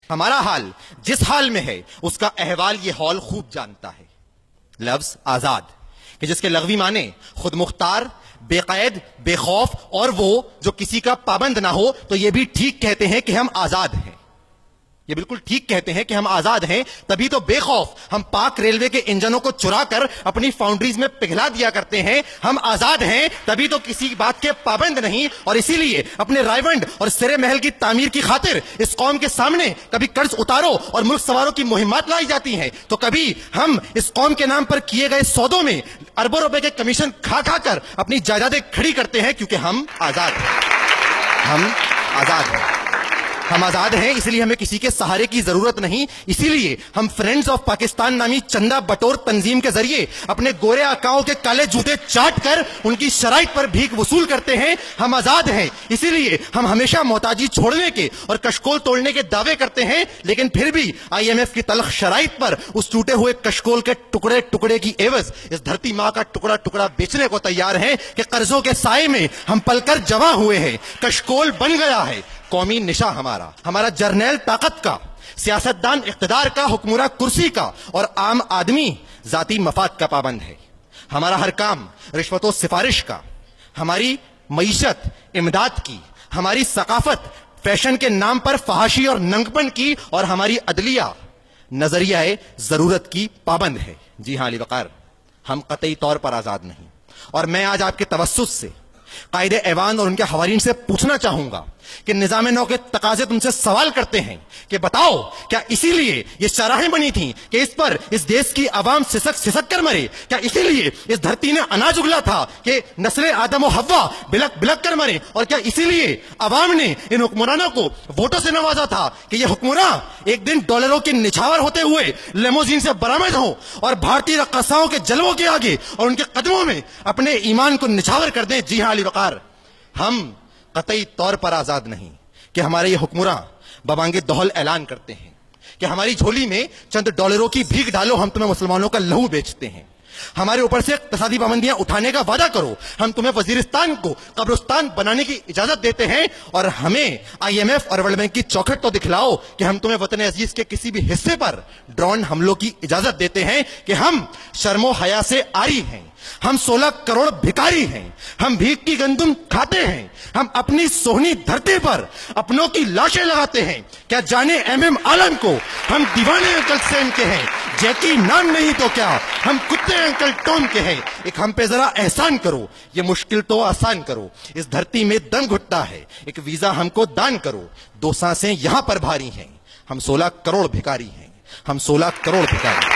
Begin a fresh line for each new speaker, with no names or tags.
हमारा हाल जिस हाल में है उसका अहवाल ये हॉल खूब जानता है। लफ्ज आजाद कि जिसके लग़वी माने खुद मुख्तार, बेकैद, बेखौफ और वो जो किसी का पाबंद ना हो, तो ये भी ठीक कहते हैं कि हम आजाद हैं। ये बिल्कुल ठीक कहते हैं कि हम आजाद हैं, तभी तो बेखौफ हम पाक रेलवे के इंजनों को चुरा कर अपनी फाउंड्रीज में पिघला दिया करते हैं। हम आजाद हैं, तभी तो किसी बात के पाबंद नहीं, और इसीलिए अपने रायवंड और सिरे महल की तामीर की खातिर इस कौम के सामने कभी कर्ज उतारो और मुल्क सवारों की मुहिम्मात लाई जाती हैं, तो कभी हम इस कौम के नाम पर किए गए सौदों में अरबों रुपए के कमीशन खा खा कर अपनी जायदादें खड़ी करते हैं, क्योंकि हम आजाद हैं। हम आजाद हैं। हम आजाद हैं, इसलिए हमें किसी के सहारे की जरूरत नहीं। इसीलिए हम फ्रेंड्स ऑफ पाकिस्तान नामी चंदा बटोर तंजीम के जरिए अपने गोरे आकाओं के काले जूते चाट कर उनकी शराइत पर भीख वसूल करते हैं। हम आजाद हैं, इसीलिए हम हमेशा मोहताजी छोड़ने के और कशकोल तोड़ने के दावे करते हैं, लेकिन फिर भी IMF की तलख शराइत पर उस टूटे हुए कशकोल के टुकड़े टुकड़े की एवज इस धरती माँ का टुकड़ा टुकड़ा बेचने को तैयार हैं कि कर्जों के साए में हम पलकर जमा हुए हैं। कशकोल बन गया है कौमी निशा हमारा जर्नैल ताकत का, सियासतदान इख्तिदार का, हुक्मरान कुर्सी का, और आम आदमी जाती मफाद का पाबंद है। हमारा हर काम रिश्वतों सिफारिश का, हमारी मईशत इमदाद की, हमारी सकाफत फैशन के नाम पर फहाशी और नंगपन की, और हमारी अदलिया नजरियाए जरूरत की पाबंद है। जी हां अली वकार, हम कतई तौर पर आजाद नहीं। और मैं आज आपके तवस्सुस से कायदे ऐवान और उनके हवारीन से पूछना चाहूंगा कि निजाम नौ के तकाजे तुमसे सवाल करते हैं कि बताओ, क्या इसीलिए ये शराहें बनी थी कि इस पर इस देश की आवाम सिसक सिसक कर मरे? क्या इसीलिए इस धरती ने अनाज उगला था कि नस्ले आदम और हव्वा बिलक बिलक कर मरे? और क्या इसीलिए आवाम ने इन हुक्मरानों को वोटों से नवाजा था कि ये हुक्मरान एक दिन डॉलरों के निछावर होते हुए लेमोजीन से बरामद हो और भारतीय रक्कासाओं के जलवों के आगे और उनके कदमों में अपने ईमान को निछावर कर दें? जी हां अली वकार, हम कतई तौर पर आजाद नहीं कि हमारे ये हुक्मरान बबांगे दोहल ऐलान करते हैं कि हमारी झोली में चंद डॉलरों की भीख डालो, हम तुम्हें मुसलमानों का लहू बेचते हैं। हमारे ऊपर से इक़्तिसादी पाबंदियां उठाने का वादा करो, हम तुम्हें वजीरिस्तान को कब्रिस्तान बनाने की इजाजत देते हैं, और हमें IMF और वर्ल्ड बैंक की चौखट तो दिखलाओ कि हम तुम्हें वतन अजीज के किसी भी हिस्से पर ड्रोन हमलों की इजाजत देते हैं। कि हम शर्मो हया से आरी हैं, हम 16 करोड़ भिखारी हैं, हम भीख की गंदुम खाते हैं, हम अपनी सोहनी धरती पर अपनों की लाशें लगाते हैं। क्या जाने MM आलम को हम दीवाने अंकल सेन के हैं, जैकी नाम नहीं तो क्या हम कुत्ते अंकल टॉम के हैं। एक हम पे जरा एहसान करो, ये मुश्किल तो आसान करो, इस धरती में दम घुटता है, एक वीजा हमको दान करो, 2 सांसें यहां पर भारी हैं, हम 16 करोड़ भिखारी हैं, हम 16 करोड़ भिखारी।